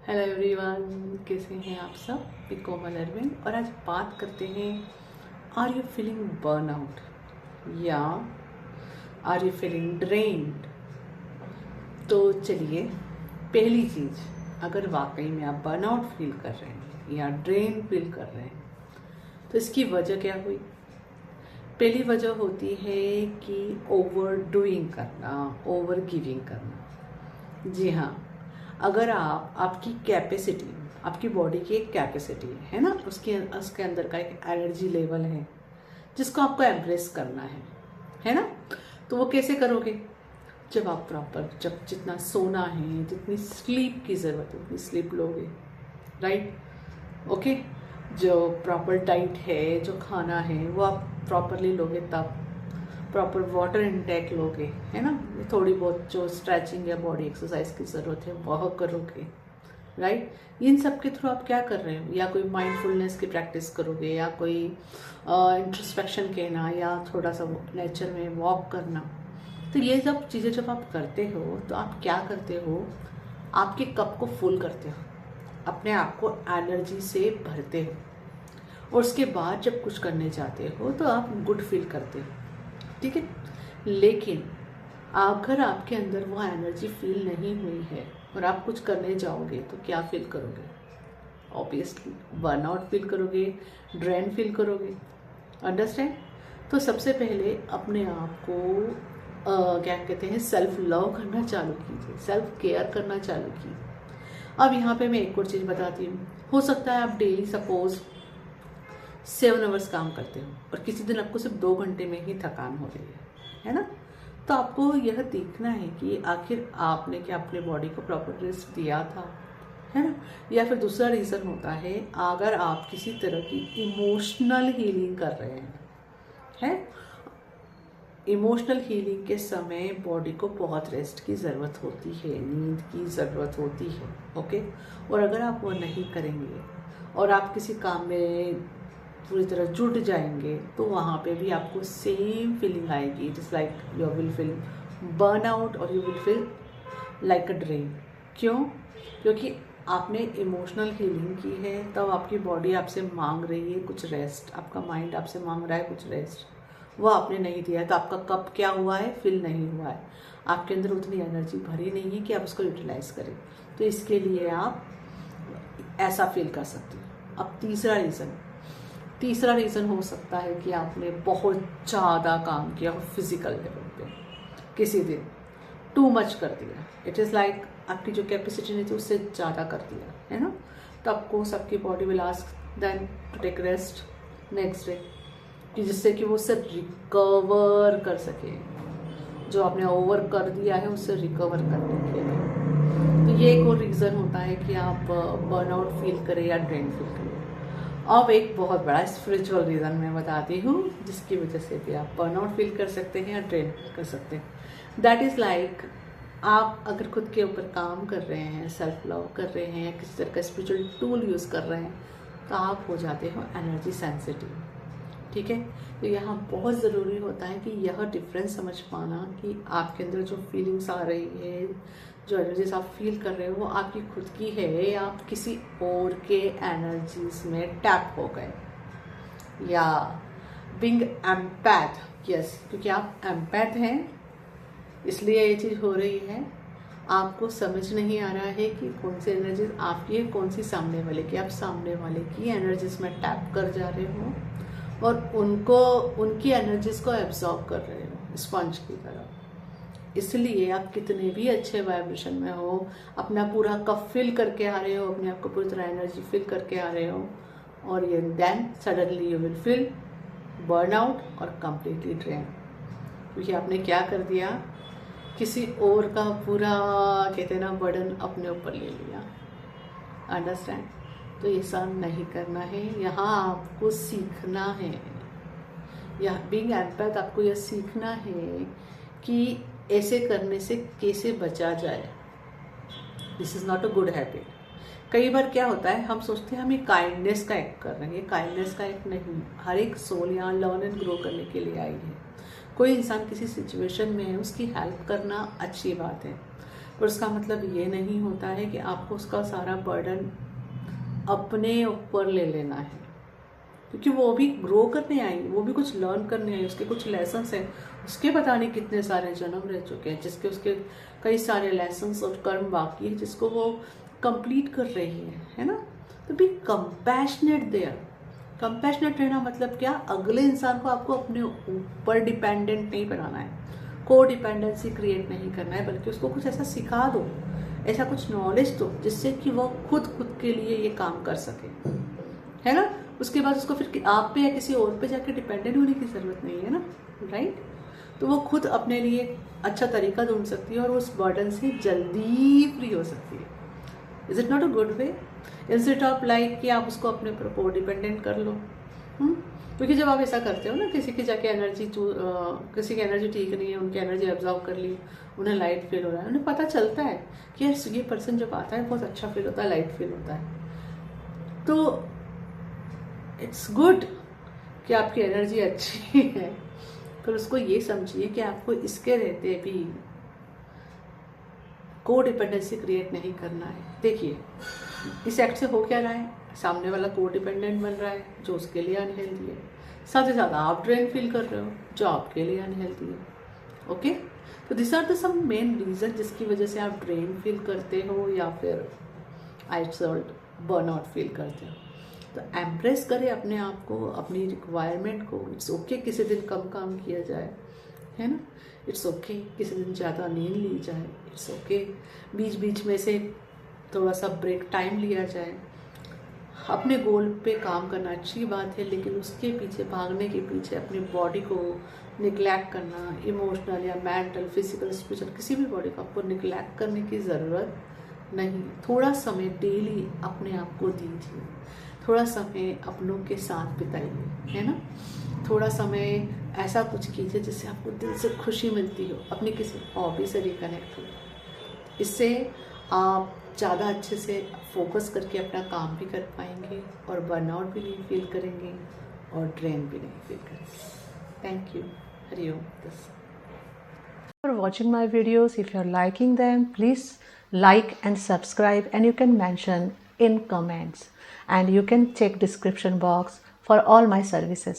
Hello everyone, कैसे हैं आप सब। मैं कोमल अरविंद और आज बात करते हैं, are you feeling burn out या आर यू फीलिंग ड्रेन्ड। तो चलिए, पहली चीज़, अगर वाकई में आप बर्न आउट फील कर रहे हैं या ड्रेन फील कर रहे हैं तो इसकी वजह क्या हुई। पहली वजह होती है कि ओवर डूइंग करना, ओवर गिविंग करना। जी हाँ, अगर आपकी कैपेसिटी, आपकी बॉडी की एक कैपेसिटी है ना, उसके अंदर का एक एनर्जी लेवल है जिसको आपको एम्प्रेस करना है ना। तो वो कैसे करोगे, जब आप प्रॉपर, जब जितना सोना है, जितनी स्लीप की ज़रूरत है उतनी स्लीप लोगे, राइट। ओके, जो प्रॉपर डाइट है, जो खाना है वो आप प्रॉपरली लोगे, तब प्रॉपर वाटर इनटेक लोगे, है ना। थोड़ी बहुत जो स्ट्रेचिंग या बॉडी एक्सरसाइज की ज़रूरत है वह करोगे, राइट। इन सब के थ्रू आप क्या कर रहे हो, या कोई माइंडफुलनेस की प्रैक्टिस करोगे, या कोई इंट्रोस्पेक्शन कहना, या थोड़ा सा नेचर में वॉक करना। तो ये सब चीज़ें जब आप करते हो तो आप क्या करते हो, आपके कप को फुल करते हो, अपने आप को एनर्जी से भरते हो, और उसके बाद जब कुछ करने जाते हो तो आप गुड फील करते हो, ठीक है। लेकिन अगर आपके अंदर वो एनर्जी फील नहीं हुई है और आप कुछ करने जाओगे तो क्या फील करोगे, ऑब्वियसली बर्नआउट फील करोगे, ड्रेन फील करोगे, अंडरस्टैंड। तो सबसे पहले अपने आप को क्या कहते हैं, सेल्फ लव करना चालू कीजिए, सेल्फ केयर करना चालू कीजिए। अब यहाँ पे मैं एक और चीज़ बताती हूँ। हो सकता है आप डेली सपोज 7 आवर्स काम करते हो और किसी दिन आपको सिर्फ 2 घंटे में ही थकान हो रही है ना। तो आपको यह देखना है कि आखिर आपने क्या अपने बॉडी को प्रॉपर रेस्ट दिया था, है ना। या फिर दूसरा रीज़न होता है, अगर आप किसी तरह की इमोशनल हीलिंग कर रहे हैं। इमोशनल हीलिंग के समय बॉडी को बहुत रेस्ट की ज़रूरत होती है, नींद की ज़रूरत होती है, ओके। और अगर आप वो नहीं करेंगे और आप किसी काम में पूरी तरह जुट जाएंगे तो वहाँ पे भी आपको सेम फीलिंग आएगी। It is like you will feel burn out और you will feel like a drain. क्यों? क्योंकि आपने इमोशनल हीलिंग की है, तब आपकी बॉडी आपसे मांग रही है कुछ रेस्ट, आपका माइंड आपसे मांग रहा है कुछ रेस्ट, वो आपने नहीं दिया है। तो आपका कप क्या हुआ है, फिल नहीं हुआ है, आपके अंदर उतनी एनर्जी भरी नहीं है कि आप उसको यूटिलाइज करें। तो इसके लिए आप ऐसा फील कर सकते हो। अब तीसरा रीज़न हो सकता है कि आपने बहुत ज़्यादा काम किया हो फिजिकल लेवल पे, किसी दिन टू मच कर दिया, इट इज़ लाइक आपकी जो कैपेसिटी नहीं थी उससे ज़्यादा कर दिया, है ना। तो आपको सबकी body will ask then to take rest next day, कि जिससे कि वो उससे रिकवर कर सके, जो आपने ओवर कर दिया है उससे रिकवर करने के लिए। तो ये एक और रीज़न होता है कि आप बर्नआउट फील करें या ड्रेन फील करें। अब एक बहुत बड़ा स्पिरिचुअल रीज़न मैं बताती हूँ जिसकी वजह से भी आप बर्नआउट फील कर सकते हैं या ड्रेन फील कर सकते हैं। दैट इज़ लाइक, आप अगर खुद के ऊपर काम कर रहे हैं, सेल्फ लव कर रहे हैं, या किसी तरह का स्पिरिचुअल टूल यूज़ कर रहे हैं, तो आप हो जाते हो एनर्जी सेंसिटिव, ठीक है। तो यहाँ बहुत ज़रूरी होता है कि यह डिफरेंस समझ पाना कि आपके अंदर जो फीलिंग्स आ रही है, जो एनर्जीज आप फील कर रहे हो, वो आपकी खुद की है या आप किसी और के एनर्जीज में टैप हो गए, या बीइंग एम्पैथ। यस, क्योंकि आप एम्पैथ हैं इसलिए ये चीज़ हो रही है। आपको समझ नहीं आ रहा है कि कौन सी एनर्जीज आपकी है, कौन सी सामने वाले की। आप सामने वाले की एनर्जीज में टैप कर जा रहे हो और उनकी एनर्जीज को एब्जॉर्ब कर रहे हो स्पंज की तरह। इसलिए आप कितने भी अच्छे वाइब्रेशन में हो, अपना पूरा कप फिल करके आ रहे हो, अपने आप को पूरी तरह एनर्जी फिल करके आ रहे हो, और ये then suddenly you will feel burn out और कम्प्लीटली ड्रेन, क्योंकि आपने क्या कर दिया, किसी और का पूरा कहते हैं ना बर्डन अपने ऊपर ले लिया, अंडरस्टैंड। तो ये सब नहीं करना है, यहाँ आपको सीखना है, या बीइंग एम्पैथ आपको यह सीखना है कि ऐसे करने से कैसे बचा जाए। This is not a good habit. कई बार क्या होता है, हम सोचते हैं हम ये काइंडनेस का एक्ट कर रहे हैं, ये काइंडनेस का एक्ट नहीं। हर एक सोल यहाँ लर्न एंड ग्रो करने के लिए आई है। कोई इंसान किसी सिचुएशन में है, उसकी हेल्प करना अच्छी बात है, और उसका मतलब ये नहीं होता है कि आपको उसका सारा बर्डन अपने ऊपर ले लेना है, क्योंकि वो भी ग्रो करने आई, वो भी कुछ लर्न करने आई, उसके कुछ लेसन्स हैं, उसके पता नहीं कितने सारे जन्म रह चुके हैं, जिसके उसके कई सारे लेसन्स और कर्म बाकी है जिसको वो कंप्लीट कर रही है ना। तो बी कंपैशनेट देयर। कंपैशनेट रहना मतलब क्या, अगले इंसान को आपको अपने ऊपर डिपेंडेंट नहीं बनाना है, को डिपेंडेंसी क्रिएट नहीं करना है, बल्कि उसको कुछ ऐसा सिखा दो, ऐसा कुछ नॉलेज दो जिससे कि वो खुद के लिए ये काम कर सके, है ना। उसके बाद उसको फिर आप पे या किसी और पे जाके डिपेंडेंट होने की ज़रूरत नहीं है ना, राइट। तो वो खुद अपने लिए अच्छा तरीका ढूंढ सकती है और उस बर्डन से जल्दी फ्री हो सकती है। Is it not a good way? Instead of like कि आप उसको अपने ऊपर डिपेंडेंट कर लो। क्योंकि जब आप ऐसा करते हो ना, किसी की जाके किसी की एनर्जी ठीक नहीं है, उनकी एनर्जी ऑब्जर्व कर ली, उन्हें लाइट फील हो रहा है, उन्हें पता चलता है कि ये पर्सन जब आता है बहुत अच्छा फील होता है, लाइट फील होता है, तो इट्स गुड कि आपकी एनर्जी अच्छी है। फिर उसको ये समझिए कि आपको इसके रहते भी को डिपेंडेंसी क्रिएट नहीं करना है। देखिए इस एक्ट से हो क्या रहा है, सामने वाला को डिपेंडेंट बन रहा है जो उसके लिए अनहेल्दी है, साथ ही साथ आप ड्रेन फील कर रहे हो जो आपके लिए अनहेल्दी है। ओके, तो this are the some main reason जिसकी वजह से आप ड्रेन फील करते हो या फिर आइसोल्ट बर्नआउट फील करते हो। तो एम्प्रेस करें अपने आप को, अपनी रिक्वायरमेंट को। इट्स ओके किसी दिन कम काम किया जाए, है ना। इट्स ओके किसी दिन ज़्यादा नींद ली जाए। इट्स ओके बीच बीच में से थोड़ा सा ब्रेक टाइम लिया जाए। अपने गोल पे काम करना अच्छी बात है, लेकिन उसके पीछे भागने के पीछे अपनी बॉडी को निगलेक्ट करना, इमोशनल या मेंटल, फिजिकल, स्पिरिचुअल किसी भी बॉडी को आपको निगलेक्ट करने की ज़रूरत नहीं। थोड़ा समय डेली अपने आप को दीजिए, थोड़ा समय अपनों के साथ बिताइए, है ना। थोड़ा समय ऐसा कुछ कीजिए जिससे आपको दिल से खुशी मिलती हो, अपनी किसी हॉबी से रिकनेक्ट हो। इससे आप ज़्यादा अच्छे से फोकस करके अपना काम भी कर पाएंगे और बर्नआउट भी नहीं फील करेंगे और ड्रेन भी नहीं फील करेंगे। Thank you. Hariom. For watching my videos, if you're liking them, please like and subscribe, and you can mention in comments, and you can check description box for all my services.